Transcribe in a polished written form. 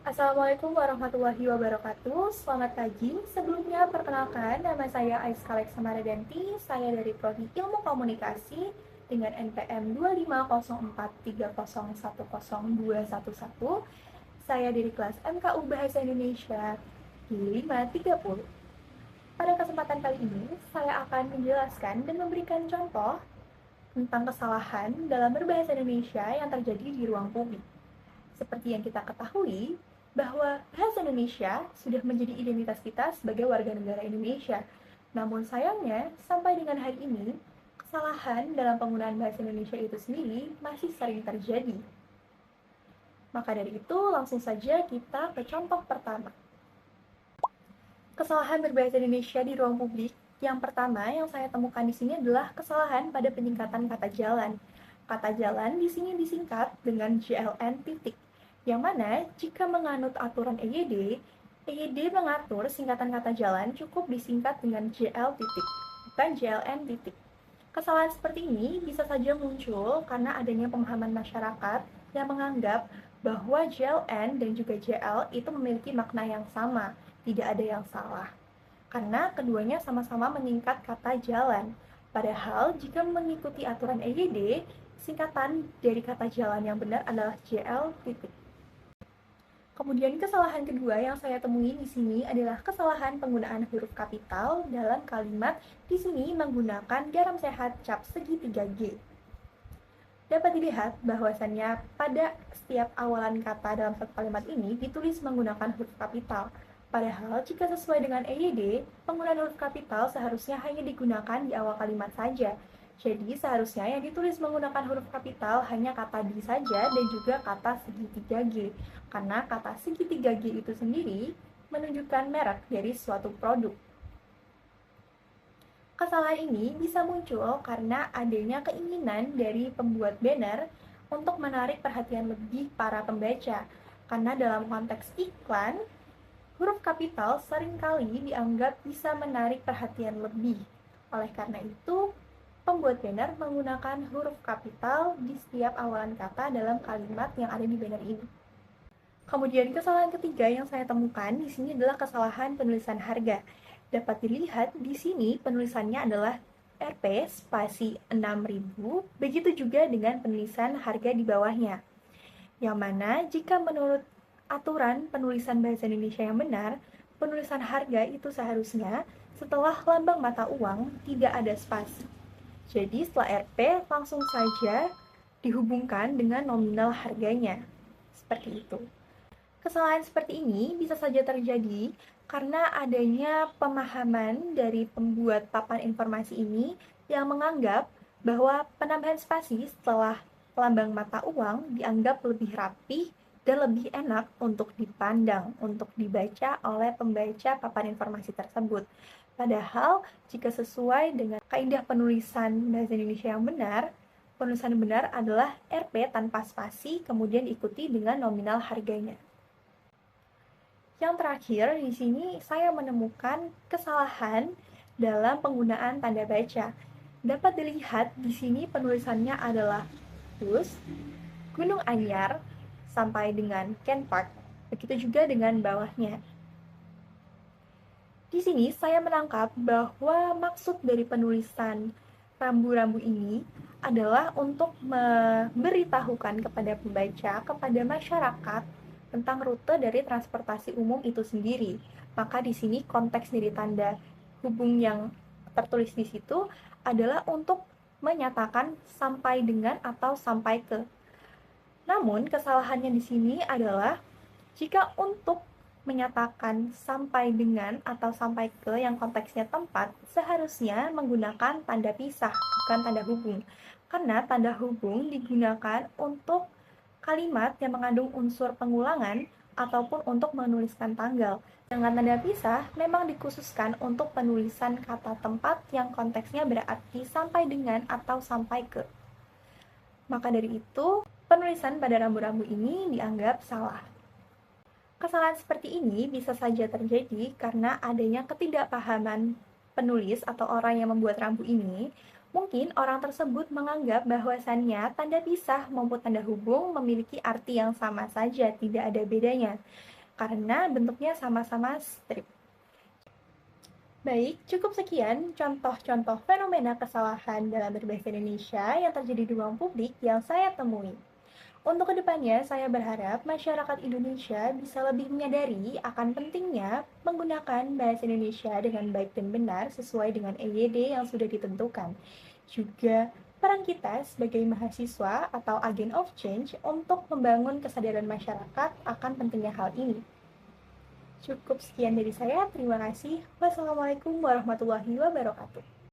Assalamualaikum warahmatullahi wabarakatuh. Selamat pagi. Sebelumnya perkenalkan, nama saya Aiska Samaradanti. Saya dari Prodi Ilmu Komunikasi dengan NPM 25043010211. Saya dari kelas MKU Bahasa Indonesia di 530. Pada kesempatan kali ini, saya akan menjelaskan dan memberikan contoh tentang kesalahan dalam berbahasa Indonesia yang terjadi di ruang publik. Seperti yang kita ketahui, bahwa bahasa Indonesia sudah menjadi identitas kita sebagai warga negara Indonesia. Namun sayangnya, sampai dengan hari ini, kesalahan dalam penggunaan bahasa Indonesia itu sendiri masih sering terjadi. Maka dari itu, langsung saja kita ke contoh pertama. Kesalahan berbahasa Indonesia di ruang publik yang pertama yang saya temukan di sini adalah kesalahan pada penyingkatan kata jalan. Kata jalan di sini disingkat dengan JLN titik. Yang mana jika menganut aturan EYD mengatur singkatan kata jalan cukup disingkat dengan JL titik, bukan JLN titik. Kesalahan seperti ini bisa saja muncul karena adanya pemahaman masyarakat yang menganggap bahwa JLN dan juga JL itu memiliki makna yang sama, tidak ada yang salah. Karena keduanya sama-sama menyingkat kata jalan. Padahal jika mengikuti aturan EYD, singkatan dari kata jalan yang benar adalah JL titik. Kemudian kesalahan kedua yang saya temui di sini adalah kesalahan penggunaan huruf kapital dalam kalimat di sini menggunakan garam sehat cap segitiga G. Dapat dilihat bahwasannya pada setiap awalan kata dalam satu kalimat ini ditulis menggunakan huruf kapital. Padahal jika sesuai dengan EYD, penggunaan huruf kapital seharusnya hanya digunakan di awal kalimat saja. Jadi seharusnya yang ditulis menggunakan huruf kapital hanya kata di saja dan juga kata segitiga G. Karena kata segitiga G itu sendiri menunjukkan merek dari suatu produk. Kesalahan ini bisa muncul karena adanya keinginan dari pembuat banner untuk menarik perhatian lebih para pembaca. Karena dalam konteks iklan, huruf kapital seringkali dianggap bisa menarik perhatian lebih. Oleh karena itu, pembuat banner menggunakan huruf kapital di setiap awalan kata dalam kalimat yang ada di banner ini. Kemudian kesalahan ketiga yang saya temukan di sini adalah kesalahan penulisan harga. Dapat dilihat di sini penulisannya adalah Rp spasi 6.000, begitu juga dengan penulisan harga di bawahnya. Yang mana jika menurut aturan penulisan bahasa Indonesia yang benar, penulisan harga itu seharusnya setelah lambang mata uang tidak ada spasi. Jadi setelah Rp langsung saja dihubungkan dengan nominal harganya. Seperti itu. Kesalahan seperti ini bisa saja terjadi karena adanya pemahaman dari pembuat papan informasi ini yang menganggap bahwa penambahan spasi setelah lambang mata uang dianggap lebih rapi dan lebih enak untuk dipandang, untuk dibaca oleh pembaca papan informasi tersebut. Padahal, jika sesuai dengan kaidah penulisan bahasa Indonesia yang benar, penulisan benar adalah Rp tanpa spasi, kemudian diikuti dengan nominal harganya. Yang terakhir, di sini saya menemukan kesalahan dalam penggunaan tanda baca. Dapat dilihat di sini penulisannya adalah Bus, Gunung Anyar, sampai dengan Ken Park. Begitu juga dengan bawahnya. Di sini saya menangkap bahwa maksud dari penulisan rambu-rambu ini adalah untuk memberitahukan kepada pembaca, kepada masyarakat tentang rute dari transportasi umum itu sendiri. Maka di sini konteks dari tanda hubung yang tertulis di situ adalah untuk menyatakan sampai dengan atau sampai ke. Namun kesalahannya di sini adalah jika untuk menyatakan sampai dengan atau sampai ke yang konteksnya tempat, seharusnya menggunakan tanda pisah, bukan tanda hubung. Karena tanda hubung digunakan untuk kalimat yang mengandung unsur pengulangan ataupun untuk menuliskan tanggal. Dengan tanda pisah memang dikhususkan untuk penulisan kata tempat yang konteksnya berarti sampai dengan atau sampai ke. Maka dari itu, penulisan pada rambu-rambu ini dianggap salah. Kesalahan seperti ini bisa saja terjadi karena adanya ketidakpahaman penulis atau orang yang membuat rambu ini. Mungkin orang tersebut menganggap bahwasannya tanda pisah maupun tanda hubung memiliki arti yang sama saja, tidak ada bedanya. karena bentuknya sama-sama strip. Baik, cukup sekian contoh-contoh fenomena kesalahan dalam berbahasa Indonesia yang terjadi di ruang publik yang saya temui. Untuk kedepannya, saya berharap masyarakat Indonesia bisa lebih menyadari akan pentingnya menggunakan bahasa Indonesia dengan baik dan benar sesuai dengan EYD yang sudah ditentukan. Juga peran kita sebagai mahasiswa atau agen of change untuk membangun kesadaran masyarakat akan pentingnya hal ini. Cukup sekian dari saya, terima kasih. Wassalamualaikum warahmatullahi wabarakatuh.